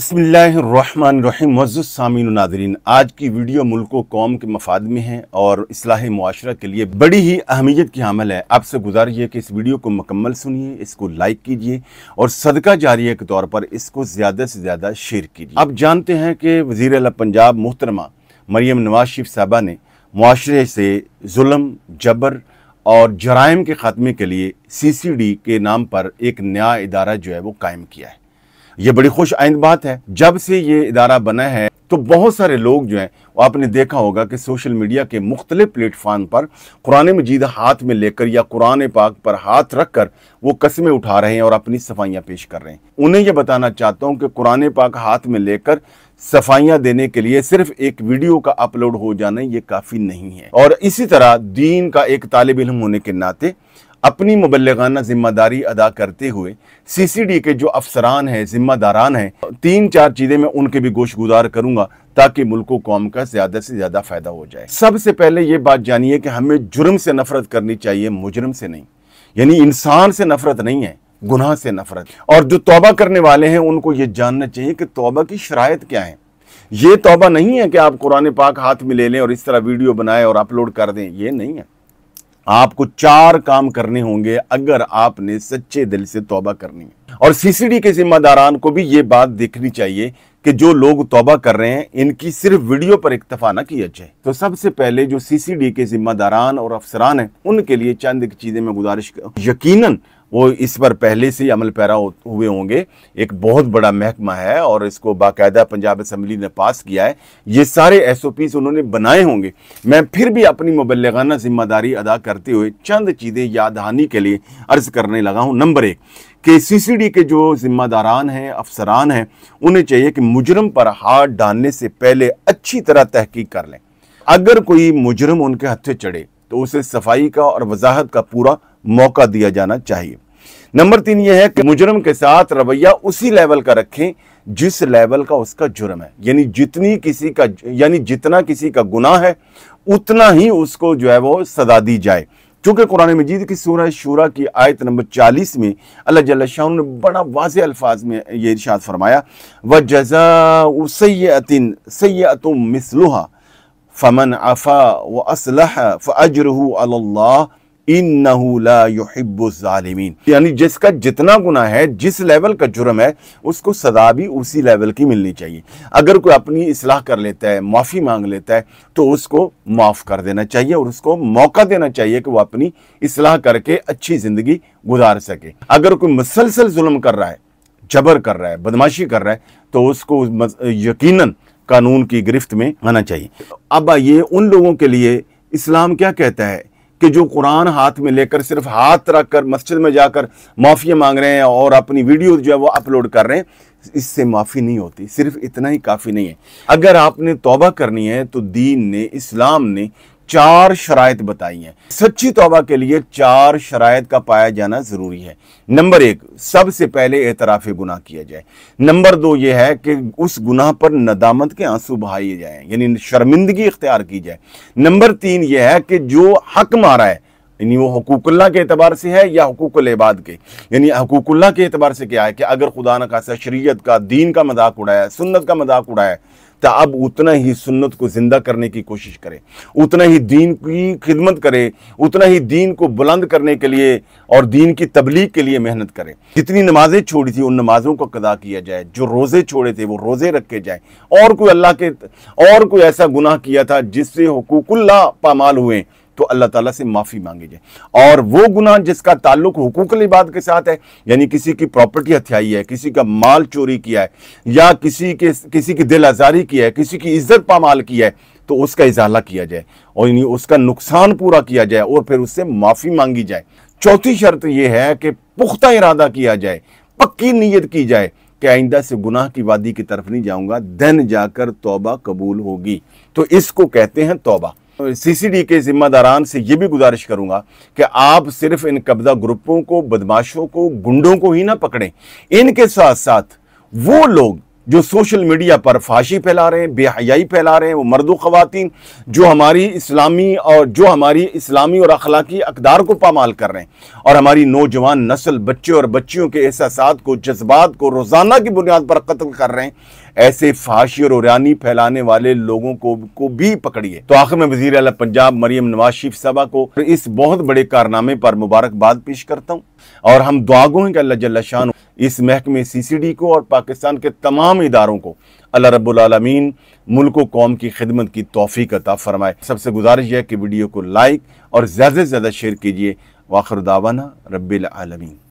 बिस्मिल्लाहिर्रहमानिर्रहीम। मुअज़्ज़ज़ सामीन व नाज़रीन, आज की वीडियो मुल्क व कौम के मफाद में है और इस्लाह मुआशरा के लिए बड़ी ही अहमियत की हामिल है। आपसे गुजारिश है कि इस वीडियो को मुकम्मल सुनिए, इसको लाइक कीजिए और सदका जारिया के तौर पर इसको ज़्यादा से ज़्यादा शेयर कीजिए। अब जानते हैं कि वज़ीर आला पंजाब मोहतरमा मरियम नवाज शरीफ साहबा ने मुआशरे से जुल्म, जबर और जराइम के ख़ात्मे के लिए CCD के नाम पर एक नया इदारा जो है वो कायम किया है। ये बड़ी खुश आइंद बात है। जब से ये इदारा बना है तो बहुत सारे लोग जो हैं वो आपने देखा होगा कि सोशल मीडिया के मुख्तलिफ प्लेटफार्म पर कुरान मजीद हाथ में लेकर या कुरान पाक पर हाथ रख कर वो कस्में उठा रहे हैं और अपनी सफाइयाँ पेश कर रहे हैं। उन्हें ये बताना चाहता हूँ कि कुरान पाक हाथ में लेकर सफाइयाँ देने के लिए सिर्फ एक वीडियो का अपलोड हो जाना ये काफ़ी नहीं है। और इसी तरह दीन का एक तालिब इल्म होने के नाते अपनी मुबल्लिगाना जिम्मेदारी अदा करते हुए CCD के जो अफसरान हैं, जिम्मेदारान हैं, 3-4 चीज़ें मैं उनके भी गोशगुजार करूंगा ताकि मुल्क व कौम का ज़्यादा से ज़्यादा फ़ायदा हो जाए। सबसे पहले ये बात जानिए कि हमें जुर्म से नफ़रत करनी चाहिए, मुजरिम से नहीं। यानी इंसान से नफ़रत नहीं है, गुनाह से नफ़रत। और जो तौबा करने वाले हैं उनको ये जानना चाहिए कि तौबा की शराइत क्या है। ये तौबा नहीं है कि आप कुरान पाक हाथ में ले लें और इस तरह वीडियो बनाए और अपलोड कर दें, ये नहीं है। आपको 4 काम करने होंगे अगर आपने सच्चे दिल से तौबा करनी है। और CCD के जिम्मेदारान को भी ये बात देखनी चाहिए कि जो लोग तौबा कर रहे हैं इनकी सिर्फ वीडियो पर इक्तफा ना किया जाए। तो सबसे पहले जो CCD के जिम्मेदारान और अफसरान हैं उनके लिए चंद एक चीज़ें मैं गुजारिश यकीनन वो इस पर पहले से ही अमल पैरा हुए होंगे। एक बहुत बड़ा महकमा है और इसको बाकायदा पंजाब असम्बली ने पास किया है। ये सारे SOPs उन्होंने बनाए होंगे। मैं फिर भी अपनी मुबल्लिगाना जिम्मेदारी अदा करते हुए चंद चीज़ें याद दहानी के लिए अर्ज़ करने लगा हूँ। नंबर 1 कि CCD के जो जिम्मेदारान हैं, अफसरान हैं, उन्हें चाहिए कि मुजरम पर हाथ डालने से पहले अच्छी तरह तहकीक कर लें। अगर कोई मुजरम उनके हत्थे चढ़े तो उसे सफाई का और वजाहत का पूरा मौका दिया जाना चाहिए। नंबर 3 यह है कि मुजरम के साथ रवैया उसी लेवल का रखें जिस लेवल का उसका जुर्म है। यानी जितना किसी का गुनाह है उतना ही उसको जो है वो सजा दी जाए। क्योंकि कुरान मजीद की सूरह शूरा की आयत नंबर 40 में अल्लाह जल्ल शाह ने बड़ा वाज़ेह अल्फाज में ये इरशाद फरमाया, व जज़ाउ सय्यअतिन सय्यअतुम मिस्लुहा फमन अफ़ा व अस्लह फ़अज्रुहु अलल्लाह इन्नहु ला युहिब्बुज़ ज़ालिमीन। यानी जिसका जितना गुनाह है, जिस लेवल का जुर्म है, उसको सजा भी उसी लेवल की मिलनी चाहिए। अगर कोई अपनी इस्लाह कर लेता है, माफ़ी मांग लेता है, तो उसको माफ़ कर देना चाहिए और उसको मौका देना चाहिए कि वो अपनी इस्लाह करके अच्छी ज़िंदगी गुजार सके। अगर कोई मुसलसल जुल्म कर रहा है, जबर कर रहा है, बदमाशी कर रहा है, तो उसको यकीनन कानून की गिरफ्त में आना चाहिए। अब आइए उन लोगों के लिए इस्लाम क्या कहता है कि जो कुरान हाथ में लेकर सिर्फ हाथ रख कर मस्जिद में जाकर माफ़ी मांग रहे हैं और अपनी वीडियो जो है वो अपलोड कर रहे हैं, इससे माफ़ी नहीं होती। सिर्फ इतना ही काफ़ी नहीं है। अगर आपने तौबा करनी है तो दीन ने, इस्लाम ने 4 शराइत बताई हैं। सच्ची तौबा के लिए 4 शराइत का पाया जाना ज़रूरी है। नंबर 1, सबसे पहले एतराफ़ गुनाह किया जाए। नंबर 2 ये है कि उस गुनाह पर नदामत के आंसू बहाए जाएं, यानी शर्मिंदगी इख्तियार की जाए। नंबर 3 ये है कि जो हक मारा है, यानी वो हुकूकुल्लाह के एतबार से है या हुकूकुल इबाद के, यानी हुकूकुल्लाह के एतबार से क्या है कि अगर खुदा न खासा शरीयत का, दीन का मजाक उड़ाया, सुन्नत का मजाक उड़ाया, तो अब उतना ही सुन्नत को जिंदा करने की कोशिश करे, उतना ही दीन की खिदमत करे, उतना ही दीन को बुलंद करने के लिए और दीन की तबलीग के लिए मेहनत करे। जितनी नमाजें छोड़ी थी उन नमाजों को कदा किया जाए, जो रोज़े छोड़े थे वो रोज़े रखे जाए। और कोई ऐसा गुनाह किया था जिससे हुकूकुल्लाह पामाल हुए तो अल्लाह ताला से माफ़ी मांगी जाए। और वो गुनाह जिसका ताल्लुक हुकूकुल इबाद के साथ है, यानी किसी की प्रॉपर्टी हथियाई है, किसी का माल चोरी किया है, या किसी की दिल आज़ारी की है, किसी की इज्जत पामाल की है, तो उसका इजाला किया जाए और यानी उसका नुकसान पूरा किया जाए और फिर उससे माफ़ी मांगी जाए। चौथी शर्त यह है कि पुख्ता इरादा किया जाए, पक्की नीयत की जाए कि आइंदा से गुनाह की वादी की तरफ नहीं जाऊंगा, दिन जाकर तौबा कबूल होगी। तो इसको कहते हैं तौबा। CCD के जिम्मेदारान से ये भी गुजारिश करूंगा कि आप सिर्फ इन कब्जा ग्रुपों को, बदमाशों को, गुंडों को ही ना पकड़ें। इनके साथ साथ वो लोग जो सोशल मीडिया पर फाशी फैला रहे हैं, बेहयाई फैला रहे हैं, वो मर्द व ख़वातीन जो हमारी इस्लामी और अखलाकी अक़दार को पामाल कर रहे हैं और हमारी नौजवान नस्ल, बच्चे और बच्चियों के एहसासात को, जज्बात को रोज़ाना की बुनियाद पर कत्ल कर रहे हैं, ऐसे फाशी और उरानी फैलाने वाले लोगों को भी पकड़िए। तो आखिर में वज़ीर आला पंजाब मरियम नवाज शरीफ साहबा को इस बहुत बड़े कारनामे पर मुबारकबाद पेश करता हूँ और हम दुआ गो हैं कि अल्लाह जल्ल शान इस महकमे CCD को और पाकिस्तान के तमाम इदारों को अल्लाह रब्बुल आलमीन मुल्क व कौम की खिदमत की तौफीक अता फरमाए। सबसे गुजारिश है कि वीडियो को लाइक और ज़्यादा से ज़्यादा शेयर कीजिए। वाखिर दावाना रब्बिल आलमीन।